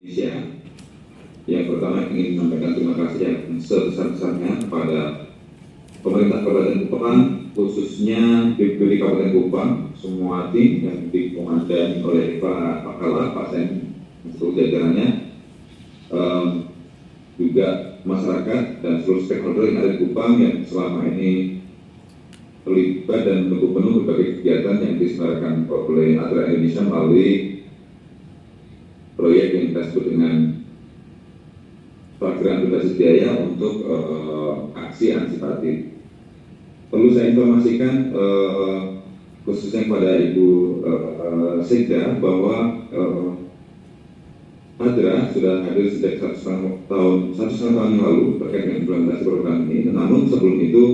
Indonesia. Yang pertama ingin menyampaikan terima kasih yang sebesar-besarnya kepada pemerintah Kabupaten Kupang, khususnya BPBD Kabupaten Kupang, semua tim yang dikomandani oleh Pak Kala, Pak Sen, seluruh jajarannya, juga masyarakat dan seluruh stakeholder yang ada di Kupang yang selama ini terlibat dan mendukung penuh berbagai kegiatan yang diselenggarakan oleh Adra Indonesia melalui proyek yang kita sebut dengan parkiran berbasis biaya untuk aksi antisipatif. Perlu saya informasikan khususnya kepada Ibu Sekda bahwa Adra sudah hadir sejak 1,5 tahun yang lalu terkait dengan implementasi program ini. Namun sebelum itu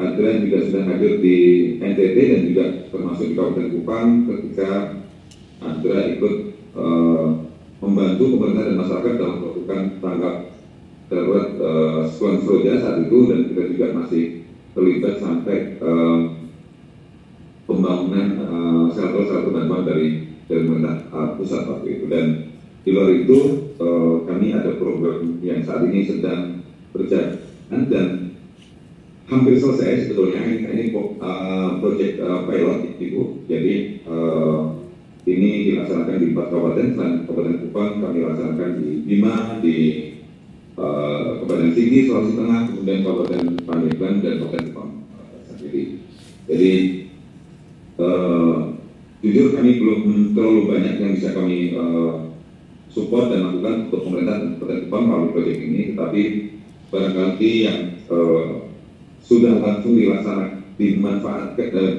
Adra juga sudah hadir di NTT dan juga termasuk di Kabupaten Kupang ketika Adra ikut membantu pemerintah dan masyarakat dalam melakukan tanggap darurat Siklon Froja saat itu, dan kita juga masih terlibat sampai pembangunan shelter bantuan dari pemerintah pusat waktu itu. Dan di luar itu kami ada program yang saat ini sedang berjalan dan hampir selesai sebetulnya. Ini proyek pilot itu. Jadi ini dilaksanakan di 4 kabupaten. Selain Kabupaten Kupang, kami laksanakan di Bima, di Kabupaten Sigi, Sulawesi Tengah, kemudian Kabupaten Pandeglang dan Kabupaten Kupang sendiri. Jadi jujur kami belum terlalu banyak yang bisa kami support dan lakukan untuk pemerintah dan Kabupaten Kupang melalui proyek ini, tetapi barangkali yang sudah langsung dilaksanakan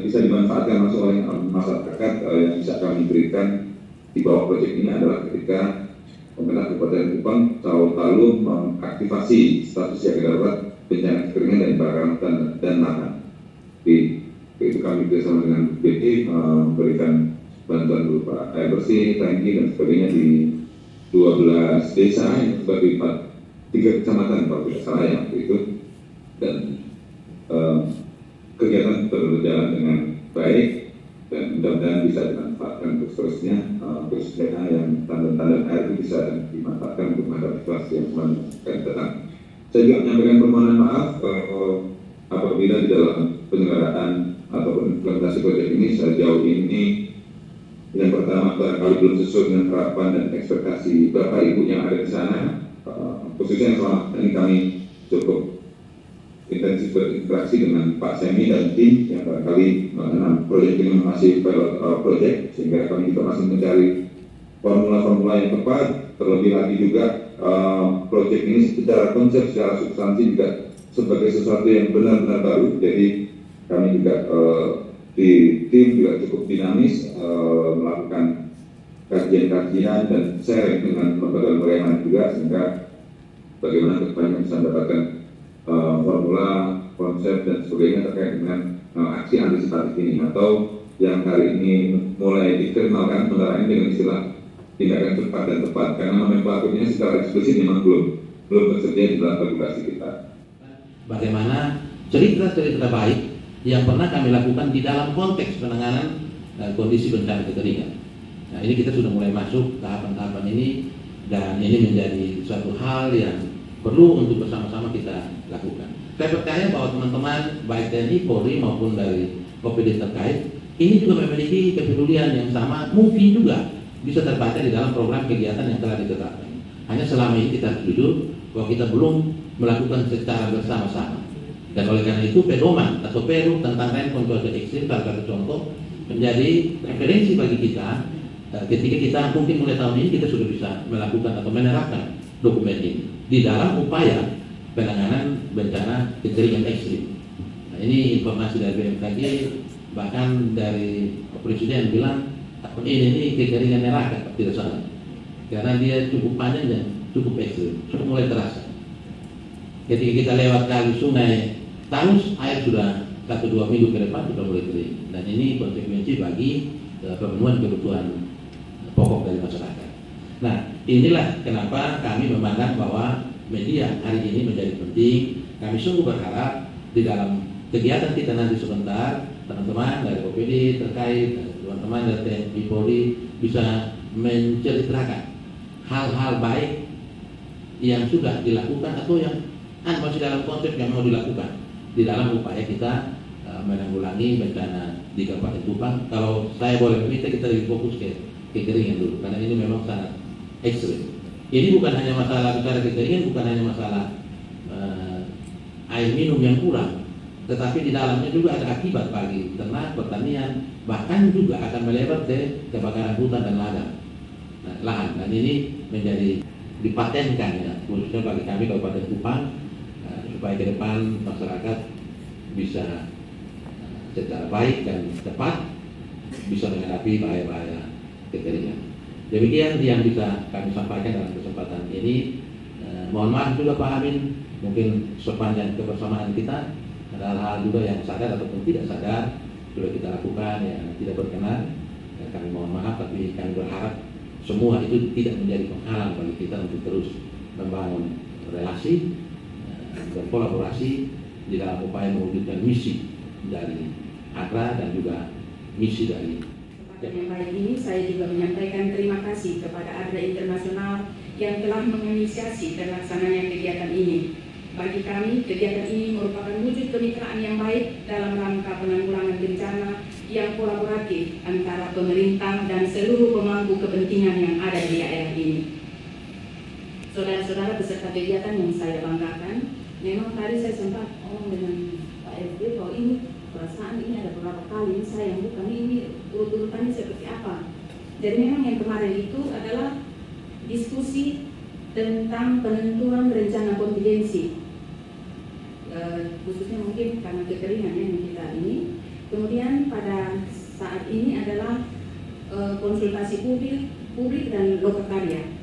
bisa dimanfaatkan langsung oleh masyarakat yang bisa kami berikan di bawah proyek ini adalah ketika pemerintah Kabupaten Kupang tahun lalu mengaktifasi status siaga darurat bencana kekeringan dan kebakaran hutan dan lahan. Itu kami bersama dengan BP memberikan bantuan berupa air bersih, tangki dan sebagainya di 12 desa yang sebagai 3 kecamatan kalau tidak salah ya waktu itu. Dan kegiatan berjalan dengan baik dan mudah-mudahan bisa dimanfaatkan untuk seterusnya, khususnya yang tanda-tanda air itu bisa dimanfaatkan untuk menghadapi situasi yang akan datang. Saya juga menyampaikan permohonan maaf apabila di dalam penyelenggaraan ataupun implementasi proyek ini sejauh ini yang pertama barangkali belum sesuai dengan harapan dan ekspektasi Bapak Ibu yang ada di sana, khususnya yang selama ini kami cukup intensif berinteraksi dengan Pak Semi dan tim yang barangkali proyek ini masih pilot project, sehingga kami juga masih mencari formula-formula yang tepat. Terlebih lagi juga proyek ini secara konsep, secara substansi juga sebagai sesuatu yang benar-benar baru. Jadi kami juga di tim juga cukup dinamis melakukan kajian-kajian dan sharing dengan lembaga-lembaga yang lain juga, sehingga bagaimana kedepannya bisa mendapatkan formula, konsep dan sebagainya terkait dengan aksi antisipatif ini, atau yang hari ini mulai dikenalkan sementara ini dengan istilah tindakan cepat dan tepat, karena nomenklaturnya secara eksplisit memang belum tersedia di dalam regulasi kita. Bagaimana cerita-cerita baik yang pernah kami lakukan di dalam konteks penanganan kondisi bencana kekeringan. Nah, ini kita sudah mulai masuk tahapan-tahapan ini, dan ini menjadi suatu hal yang perlu untuk bersama-sama kita lakukan. Saya percaya bahwa teman-teman baik TNI, Polri maupun dari OPD terkait ini juga memiliki kepedulian yang sama, mungkin juga bisa terbaca di dalam program kegiatan yang telah ditetapkan. Hanya selama ini kita setuju bahwa kita belum melakukan secara bersama-sama. Dan oleh karena itu pedoman atau peru tentang respon cuaca ekstrim salah satu contoh menjadi referensi bagi kita ketika kita mungkin mulai tahun ini kita sudah bisa melakukan atau menerapkan dokumen ini di dalam upaya penanganan bencana kekeringan ekstrim. Nah, ini informasi dari BMKG, bahkan dari Presiden bilang tahun ini kekeringan neraka tidak salah, karena dia cukup panjang dan cukup ekstrim, sudah mulai terasa. Ketika kita lewat kali sungai Tarus, air sudah 1-2 minggu ke depan sudah mulai kering, dan ini konsekuensi bagi pemenuhan kebutuhan pokok dari masyarakat. Nah, inilah kenapa kami memandang bahwa media hari ini menjadi penting. Kami sungguh berharap di dalam kegiatan kita nanti sebentar, teman-teman dari OPD terkait, teman-teman dari TNI Polri bisa menceritakan hal-hal baik yang sudah dilakukan atau yang masih dalam konsep yang mau dilakukan di dalam upaya kita menanggulangi bencana di Kabupaten Kupang. Kalau saya boleh minta, kita lebih fokus ke kekeringan dulu, karena ini memang sangat ekstrim. Ini bukan hanya masalah bicara kekeringan, bukan hanya masalah air minum yang kurang, tetapi di dalamnya juga ada akibat bagi ternak, pertanian, bahkan juga akan melebar ke kebakaran hutan dan lahan. Dan ini menjadi dipatenkan ya, khususnya bagi kami Kabupaten Kupang, supaya ke depan masyarakat bisa secara baik dan cepat bisa menghadapi bahaya-bahaya kekeringan. Demikian yang bisa kami sampaikan dalam kesempatan ini. Mohon maaf juga Pak Amin, mungkin sepanjang kebersamaan kita ada hal-hal juga yang sadar ataupun tidak sadar sudah kita lakukan yang tidak berkenan. Dan kami mohon maaf, tapi kami berharap semua itu tidak menjadi penghalang bagi kita untuk terus membangun relasi, berkolaborasi di dalam upaya mewujudkan misi dari AGRA dan juga misi dari yang baik ini. Saya juga menyampaikan terima kasih kepada AGRA Internasional yang telah menginisiasi terlaksananya kegiatan ini. Bagi kami, kegiatan ini merupakan wujud kemitraan yang baik dalam rangka penanggulangan bencana yang kolaboratif antara pemerintah dan seluruh pemangku kepentingan yang ada di daerah ini. Saudara-saudara peserta kegiatan yang saya banggakan, memang tadi saya sempat ngomong dengan Pak FB bahwa ini perasaan ini ada beberapa kali saya yang bukan ini urut-urutannya seperti apa. Jadi memang yang kemarin itu adalah diskusi tentang penentuan rencana kontingensi, khususnya mungkin karena kekeringan yang kita ini. Kemudian pada saat ini adalah konsultasi publik dan lokakarya.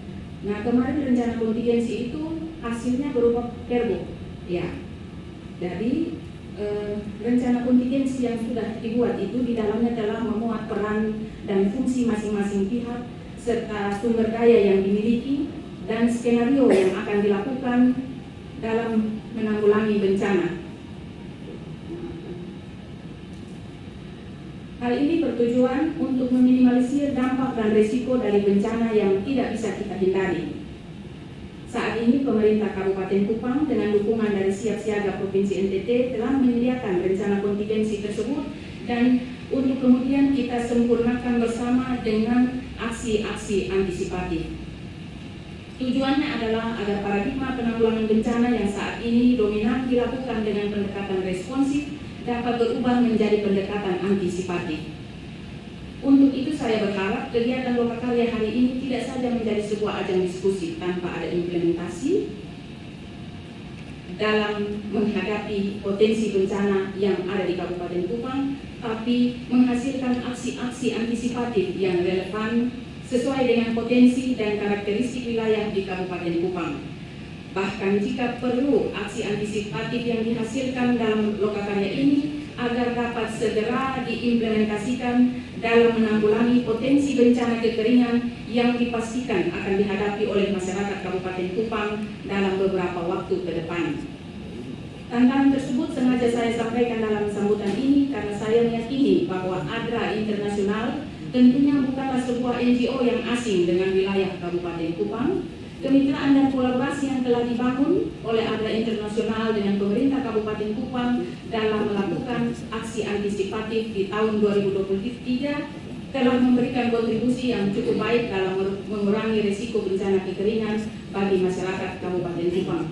Nah, kemarin rencana kontingensi itu hasilnya berupa perbu, ya. Jadi rencana kontingensi yang sudah dibuat itu di dalamnya telah memuat peran dan fungsi masing-masing pihak serta sumber daya yang dimiliki dan skenario yang akan dilakukan dalam menanggulangi bencana. Hal ini bertujuan untuk meminimalisir dampak dan risiko dari bencana yang tidak bisa kita hindari. Saat ini pemerintah Kabupaten Kupang dengan dukungan dari Siap Siaga Provinsi NTT telah menyediakan rencana kontingensi tersebut, dan untuk kemudian kita sempurnakan bersama dengan aksi-aksi antisipatif. Tujuannya adalah agar paradigma penanggulangan bencana yang saat ini dominan dilakukan dengan pendekatan responsif dapat berubah menjadi pendekatan antisipatif. Untuk itu saya berharap kegiatan lokakarya hari ini tidak saja menjadi sebuah ajang diskusi tanpa ada implementasi dalam menghadapi potensi bencana yang ada di Kabupaten Kupang, tapi menghasilkan aksi-aksi antisipatif yang relevan sesuai dengan potensi dan karakteristik wilayah di Kabupaten Kupang. Bahkan jika perlu, aksi antisipatif yang dihasilkan dalam lokakarya ini agar dapat segera diimplementasikan dalam menanggulangi potensi bencana kekeringan yang dipastikan akan dihadapi oleh masyarakat Kabupaten Kupang dalam beberapa waktu ke depan. Tantangan tersebut sengaja saya sampaikan dalam sambutan ini karena saya meyakini bahwa AGRA Internasional tentunya bukanlah sebuah NGO yang asing dengan wilayah Kabupaten Kupang. Kemitraan dan kolaborasi yang telah dibangun oleh AGRA Internasional dengan pemerintah Kabupaten Kupang dalam melakukan aksi antisipatif di tahun 2023 telah memberikan kontribusi yang cukup baik dalam mengurangi risiko bencana kekeringan bagi masyarakat Kabupaten Kupang.